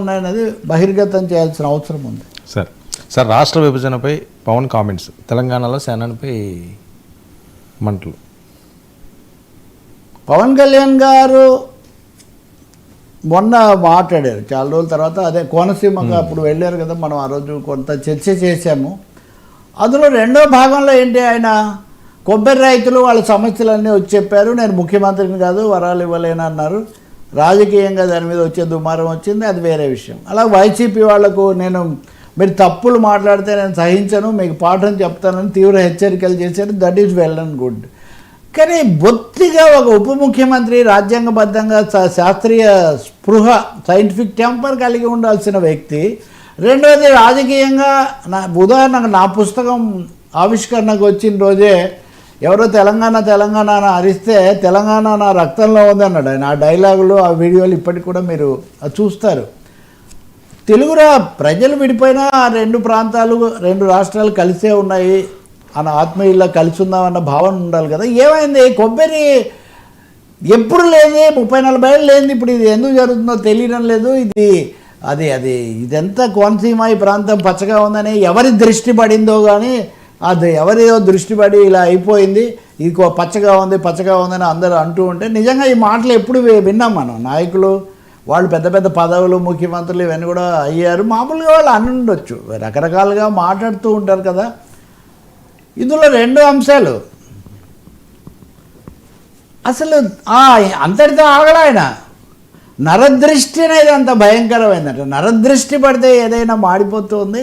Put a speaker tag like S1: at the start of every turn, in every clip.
S1: ఉన్నాయన్నది బహిర్గతం చేయాల్సిన అవసరం ఉంది.
S2: సార్ రాష్ట్ర విభజనపై పవన్ కామెంట్స్, తెలంగాణలో సేనానిపై మంటలు.
S1: పవన్ కళ్యాణ్ గారు మొన్న మాట్లాడారు చాలా రోజుల తర్వాత, అదే కోనసీమకు అప్పుడు వెళ్ళారు కదా, మనం ఆ రోజు కొంత చర్చ చేశాము. అందులో రెండో భాగంలో ఏంటి, ఆయన కొబ్బరి రైతులు వాళ్ళ సమస్యలన్నీ వచ్చి చెప్పారు, నేను ముఖ్యమంత్రిని కాదు వరాలు ఇవ్వలేనన్నారు. రాజకీయంగా దాని మీద వచ్చే దుమారం వచ్చింది, అది వేరే విషయం. అలా వైసీపీ వాళ్లకు మీరు తప్పులు మాట్లాడితే నేను సహించను, మీకు పాఠం చెప్తానని తీవ్ర హెచ్చరికలు చేశారు. That is well and good. కానీ బొత్తిగా ఒక ఉప ముఖ్యమంత్రి రాజ్యాంగబద్ధంగా శాస్త్రీయ స్పృహ, సైంటిఫిక్ టెంపర్ కలిగి ఉండాల్సిన వ్యక్తి, రెండోది రాజకీయంగా ఉదాహరణకు నా పుస్తకం ఆవిష్కరణకు వచ్చిన రోజే ఎవరో తెలంగాణ తెలంగాణ అని అరిస్తే తెలంగాణ నా రక్తంలో ఉంది అన్నాడు ఆయన. ఆ డైలాగులు, ఆ వీడియోలు ఇప్పటికి కూడా మీరు చూస్తారు. తెలుగురా ప్రజలు విడిపోయినా రెండు ప్రాంతాలు, రెండు రాష్ట్రాలు కలిసే ఉన్నాయి అన్న ఆత్మీయుల్లో కలిసి ఉందామన్న భావన ఉండాలి కదా. ఏమైంది, కొబ్బరి ఎప్పుడు లేని 30-40 ఏళ్ళు లేని ఇప్పుడు ఇది ఎందుకు జరుగుతుందో తెలియడం లేదు. ఇదంతా కోనసీమ ఈ ప్రాంతం పచ్చగా ఉందని ఎవరి దృష్టి పడిందో కానీ, అది ఎవరిదో దృష్టి పడి ఇలా అయిపోయింది, ఇది పచ్చగా ఉందని అందరూ అంటూ ఉంటే, నిజంగా ఈ మాటలు ఎప్పుడు విన్నాం మనం. నాయకులు వాళ్ళు పెద్ద పెద్ద పదవులు, ముఖ్యమంత్రులు ఇవన్నీ కూడా అయ్యారు, మామూలుగా వాళ్ళు అని ఉండొచ్చు, రకరకాలుగా మాట్లాడుతూ ఉంటారు కదా. ఇందులో రెండు అంశాలు, అసలు అంతటితో ఆగల ఆయన నరదృష్టి అనేది అంత భయంకరమైందంట. నరదృష్టి పడితే ఏదైనా మాడిపోతుంది,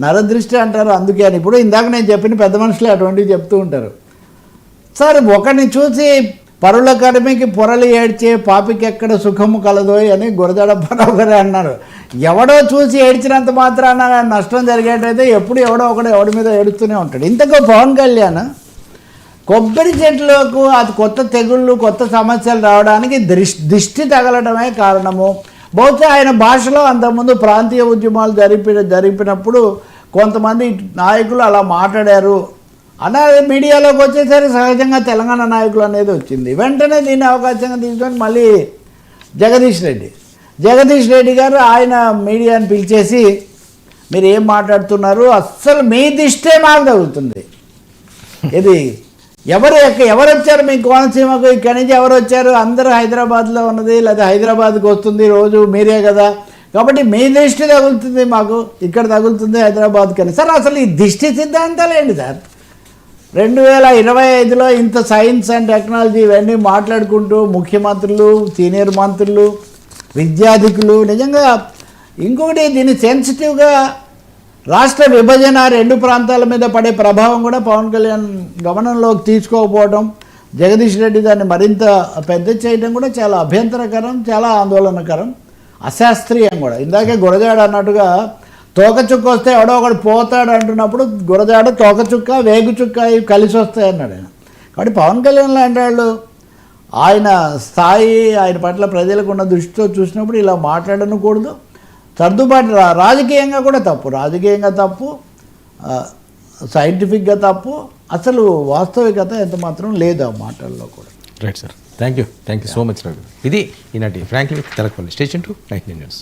S1: నరదృష్టి అంటారు. అందుకే అని ఇప్పుడు ఇందాక నేను చెప్పిన పెద్ద మనుషులు అటువంటివి చెప్తూ ఉంటారు. సార్ ఒకరిని చూసి పరుల కడిమికి పొరలు ఏడ్చే పాపికి ఎక్కడ సుఖము కలదోయ్ అని గురజాడ అప్పారావు గారు అన్నారు. ఎవడో చూసి ఏడ్చినంత మాత్రాన నష్టం జరిగేటైతే ఎప్పుడు ఎవడో ఒకడు ఎవడి మీద ఏడుస్తూనే ఉంటాడు. ఇంతకో పవన్ కళ్యాణ్ కొబ్బరి చెట్లకు అది కొత్త తెగుళ్ళు, కొత్త సమస్యలు రావడానికి దిష్టి తగలడమే కారణము. బహుశా ఆయన భాషలో అంతకుముందు ప్రాంతీయ ఉద్యమాలు జరిపినప్పుడు కొంతమంది నాయకులు అలా మాట్లాడారు అన్నది మీడియాలోకి వచ్చేసరికి సహజంగా తెలంగాణ నాయకులు అనేది వచ్చింది. వెంటనే దీన్ని అవకాశంగా తీసుకొని మళ్ళీ జగదీష్ రెడ్డి గారు ఆయన మీడియాని పిలిచేసి, మీరు ఏం మాట్లాడుతున్నారు, అస్సలు మీ దిష్టే మాకు తగులుతుంది. ఇది ఎవరు వచ్చారు మీ కోనసీమకు, ఇక్కడి నుంచి ఎవరు వచ్చారు, అందరూ హైదరాబాద్లో ఉన్నది లేదా హైదరాబాద్కి వస్తుంది రోజు మీరే కదా, కాబట్టి మీ దృష్టి తగులుతుంది మాకు, ఇక్కడ తగులుతుంది హైదరాబాద్కి అని. సార్ అసలు ఈ దిష్టి సిద్ధాంతాలు ఏంటి సార్? 2025లో ఇంత సైన్స్ అండ్ టెక్నాలజీ ఇవన్నీ మాట్లాడుకుంటూ ముఖ్యమంత్రులు, సీనియర్ మంత్రులు, విద్యాధికులు, నిజంగా ఇంకొకటి దీన్ని సెన్సిటివ్గా రాష్ట్ర విభజన, రెండు ప్రాంతాల మీద పడే ప్రభావం కూడా పవన్ కళ్యాణ్ గమనంలోకి తీసుకోకపోవడం, జగదీష్ రెడ్డి దాన్ని మరింత పెద్ద చేయడం కూడా చాలా అభ్యంతరకరం, చాలా ఆందోళనకరం, అశాస్త్రీయం కూడా. ఇందాకే గురజాడ అన్నట్టుగా తోకచుక్క వస్తే ఎవడో ఒకడు పోతాడు అంటున్నప్పుడు గురజాడ తోకచుక్క, వేగుచుక్క ఇవి కలిసి వస్తాయి అన్నాడు ఆయన. కాబట్టి పవన్ కళ్యాణ్ లాంటి వాళ్ళు ఆయన స్థాయి, ఆయన పట్ల ప్రజలకు ఉన్న దృష్టితో చూసినప్పుడు ఇలా మాట్లాడనకూడదు. సర్దుబాటు రాజకీయంగా కూడా తప్పు, సైంటిఫిక్గా తప్పు, అసలు వాస్తవికత ఎంత మాత్రం లేదు ఆ మాటల్లో కూడా.
S2: Right sir, thank you so much Ravi. ఇది ఈనాటి frankly with Telakapalli. Station 2 19 news.